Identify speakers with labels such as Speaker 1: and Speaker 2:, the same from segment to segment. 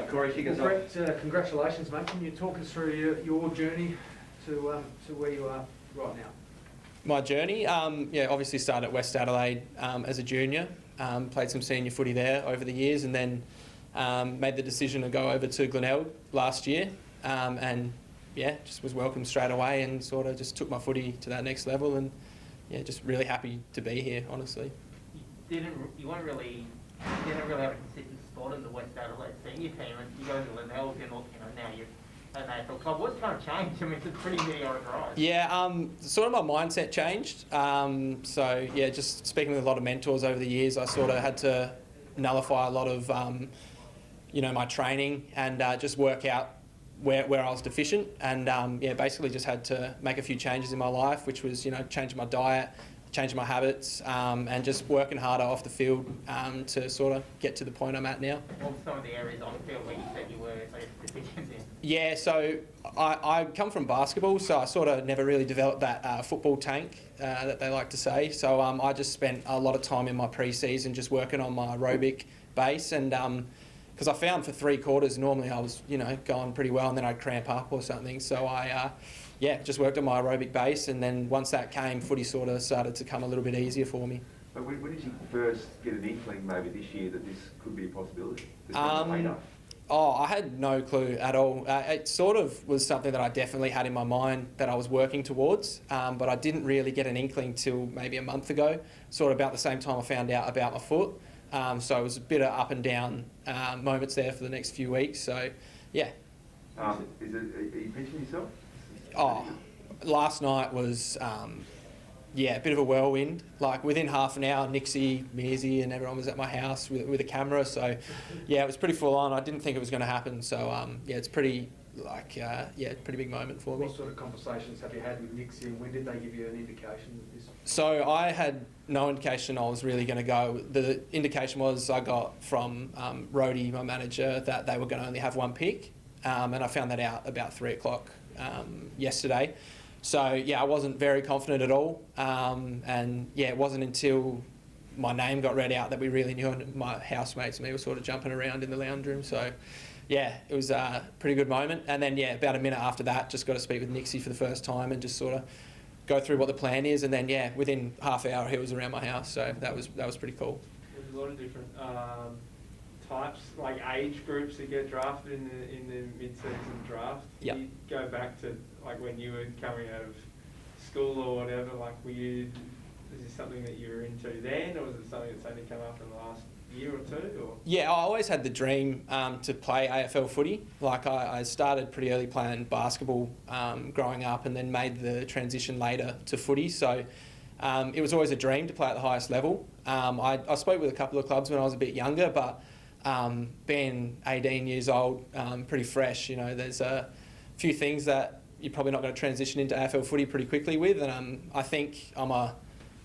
Speaker 1: Corey, kick us off.
Speaker 2: Brett, congratulations, mate. Can you talk us through your journey to where you are right now?
Speaker 3: My journey, obviously started at West Adelaide as a junior, played some senior footy there over the years, and then made the decision to go over to Glenelg last year, and just was welcomed straight away and sort of just took my footy to that next level, and just really happy to be here, honestly.
Speaker 4: You didn't really have a consistent spot in the West Adelaide senior team, and you go to Glenelg and now you're an AFL club. What's kind of changed? I mean, it's a pretty meteoric rise. Yeah,
Speaker 3: sort of my mindset changed. Just speaking with a lot of mentors over the years, I sort of had to nullify a lot of my training and just work out where I was deficient, and basically just had to make a few changes in my life, which was changing my diet, changing my habits, and just working harder off the field to sort of get to the point I'm at now.
Speaker 4: What were some of the areas on the field where you said you were deficient in?
Speaker 3: Yeah, so I come from basketball, so I sort of never really developed that football tank that they like to say. So I just spent a lot of time in my pre-season just working on my aerobic base, and because I found for 3 quarters normally I was going pretty well, and then I'd cramp up or something. So I just worked on my aerobic base, and then once that came, footy sort of started to come a little bit easier for me.
Speaker 1: But when did you first get an inkling maybe this year that this could be a possibility?
Speaker 3: I had no clue at all. It sort of was something that I definitely had in my mind that I was working towards, but I didn't really get an inkling till maybe a month ago, sort of about the same time I found out about my foot. So it was a bit of up and down moments there for the next few weeks. So, yeah.
Speaker 1: Are you pinching yourself?
Speaker 3: Last night was, a bit of a whirlwind. Like within half an hour, Nixie, Mearsy and everyone was at my house with a camera. So, it was pretty full on. I didn't think it was going to happen. So, it's pretty, pretty big moment for me.
Speaker 2: What sort of conversations have you had with Nixie, and when did they give you an indication of this?
Speaker 3: So I had no indication I was really going to go. The indication was I got from Rhodey, my manager, that they were going to only have 1 pick. And I found that out about 3 o'clock yesterday. So, I wasn't very confident at all. It wasn't until my name got read out that we really knew, and my housemates and me were sort of jumping around in the lounge room. So, it was a pretty good moment. And then, about a minute after that, just got to speak with Nixie for the first time and just sort of go through what the plan is. And then, within half hour, he was around my house. So that was pretty cool.
Speaker 5: There's a lot of different types, like age groups that get drafted in the mid-season draft.
Speaker 3: Yep.
Speaker 5: You go back to like when you were coming out of school or whatever, like is this something that you were into then, or was it something that's only come up in the last year or two? Or?
Speaker 3: Yeah, I always had the dream to play AFL footy. Like I started pretty early playing basketball growing up, and then made the transition later to footy. So it was always a dream to play at the highest level. I spoke with a couple of clubs when I was a bit younger, but being 18 years old, pretty fresh, there's a few things that you're probably not going to transition into AFL footy pretty quickly with, and I think I'm a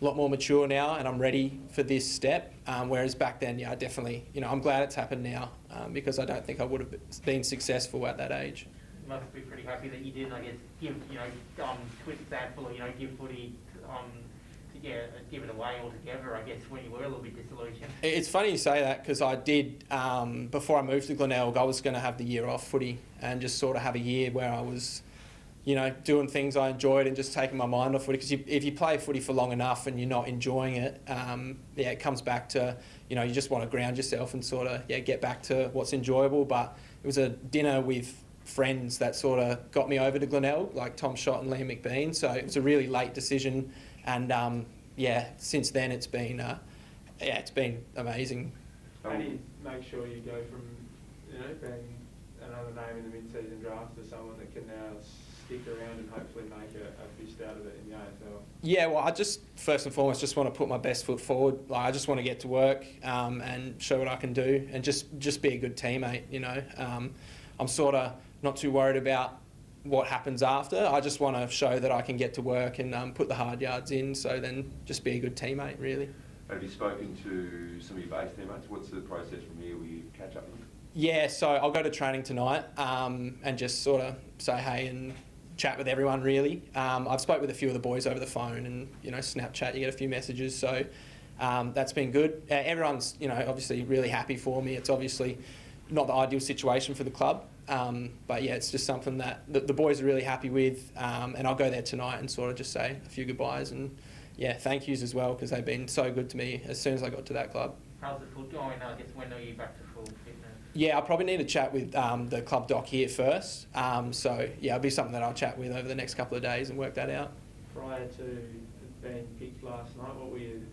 Speaker 3: lot more mature now and I'm ready for this step, whereas back then, I definitely, I'm glad it's happened now, because I don't think I would have been successful at that age.
Speaker 4: You must be pretty happy that you did, I guess, twist that full, give footy give it away altogether, I guess, when you were a little bit disillusioned. It's
Speaker 3: funny you say that, because I did, before I moved to Glenelg, I was going to have the year off footy and just sort of have a year where I was, doing things I enjoyed and just taking my mind off footy. Because if you play footy for long enough and you're not enjoying it, it comes back to, you just want to ground yourself and sort of, get back to what's enjoyable. But it was a dinner with friends that sort of got me over to Glenelg, like Tom Schott and Liam McBean. So it was a really late decision, and since then it's been amazing.
Speaker 5: How do you make sure you go from being another name in the mid-season draft to someone that can now stick around and hopefully make a fist out of it in the AFL? Yeah,
Speaker 3: well, I just first and foremost just want to put my best foot forward. Like, I just want to get to work and show what I can do, and just be a good teammate. I'm sort of not too worried about what happens after. I just want to show that I can get to work and put the hard yards in, so then just be a good teammate, really.
Speaker 1: Have you spoken to some of your base teammates? What's the process from here? Will you catch up with them?
Speaker 3: Yeah, so I'll go to training tonight and just sort of say hey and chat with everyone, really. I've spoke with a few of the boys over the phone, and Snapchat, you get a few messages, so that's been good. Everyone's obviously really happy for me. It's obviously not the ideal situation for the club. But yeah, it's just something that the boys are really happy with, and I'll go there tonight and sort of just say a few goodbyes and yeah, thank yous as well, because they've been so good to me as soon as I got to that club.
Speaker 4: How's the foot going? I guess when are you back to full fitness?
Speaker 3: Yeah, I probably need to chat with the club doc here first. So yeah, it'll be something that I'll chat with over the next couple of days and work that out.
Speaker 5: Prior to being picked last night,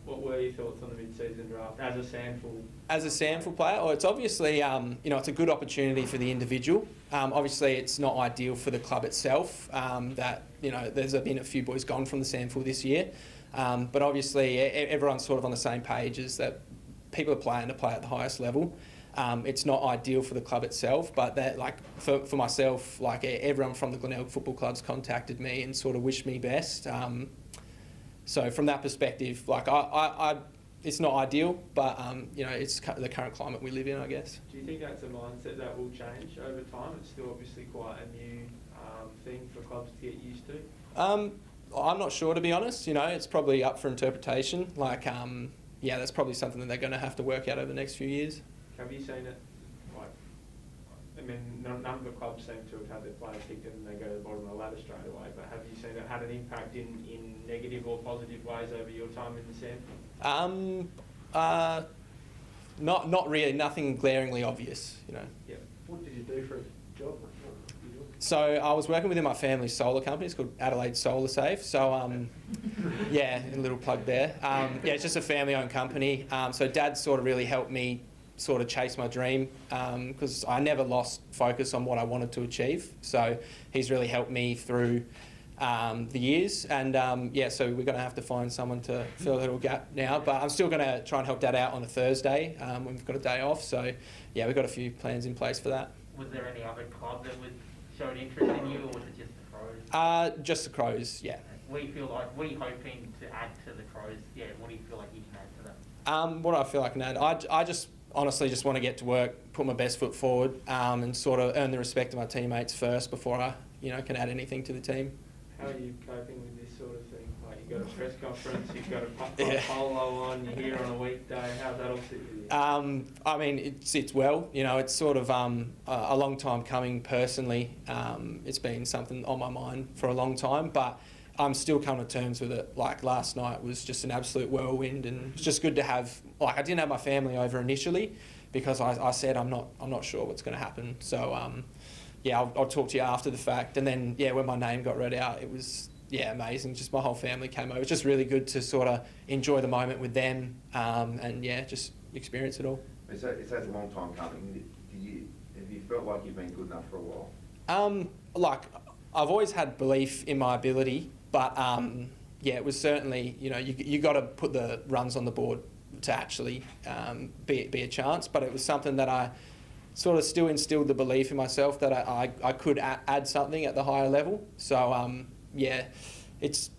Speaker 5: what were your thoughts on the mid-season draft as a SANFL? As a
Speaker 3: SANFL player, well, it's obviously it's a good opportunity for the individual. Obviously, it's not ideal for the club itself. That there's been a few boys gone from the SANFL this year, but obviously everyone's sort of on the same page, is that people are playing to play at the highest level. It's not ideal for the club itself, but that, like, for myself, like, everyone from the Glenelg Football Club's contacted me and sort of wished me best. So from that perspective, like, I it's not ideal, but it's the current climate we live in, I guess.
Speaker 5: Do you think that's a mindset that will change over time? It's still obviously quite a new thing for clubs to get used to.
Speaker 3: I'm not sure, to be honest. It's probably up for interpretation. Like, yeah, that's probably something that they're going to have to work out over the next few years.
Speaker 5: Have you seen it? None of the clubs seem to have had their players picked and they go to the bottom of the ladder straight away, but have you seen it had an impact in negative or positive ways over your time in the SANFL?
Speaker 3: Not really, nothing glaringly obvious,
Speaker 5: Yeah.
Speaker 2: What did you do for a job?
Speaker 3: So I was working within my family's solar company. It's called Adelaide Solar Safe. So yeah, a little plug there. Yeah, it's just a family-owned company. So Dad sort of really helped me sort of chase my dream, because I never lost focus on what I wanted to achieve. So he's really helped me through the years, and yeah, so we're going to have to find someone to fill a little gap now, but I'm still going to try and help Dad out on a Thursday when we've got a day off. So yeah, we've got a few plans in place for that.
Speaker 4: Was there any other club that showed interest in you, or was it just the Crows?
Speaker 3: Just the Crows, yeah.
Speaker 4: We hoping to add to the Crows. Yeah, what do you feel like you can add to that?
Speaker 3: What do I feel like I can add? I just honestly just want to get to work, put my best foot forward, and sort of earn the respect of my teammates first before I, can add anything to the team.
Speaker 5: How are you coping with this sort of thing? Like, you've got a press conference, you've got a polo on, you're here on a weekday. How's that all sit with you?
Speaker 3: I mean, it sits well. It's sort of a long time coming personally. It's been something on my mind for a long time, but I'm still coming to terms with it. Like, last night was just an absolute whirlwind, and it's just good to have, like, I didn't have my family over initially because I said I'm not sure what's going to happen. So yeah, I'll talk to you after the fact. And then yeah, when my name got read out, it was amazing. Just my whole family came over. It's just really good to sort of enjoy the moment with them, and yeah, just experience it all.
Speaker 1: It's a long time coming. Have you felt like you've been good enough for a while?
Speaker 3: Like, I've always had belief in my ability, but yeah, it was certainly, you got to put the runs on the board to actually be a chance. But it was something that I sort of still instilled the belief in myself that I could add something at the higher level. So yeah, it's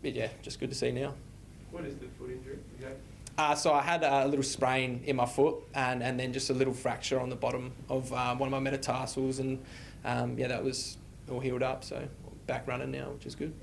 Speaker 3: just good to see now.
Speaker 5: What is the foot injury exactly?
Speaker 3: So I had a little sprain in my foot, and then just a little fracture on the bottom of one of my metatarsals, and yeah, that was all healed up. So back running now, which is good.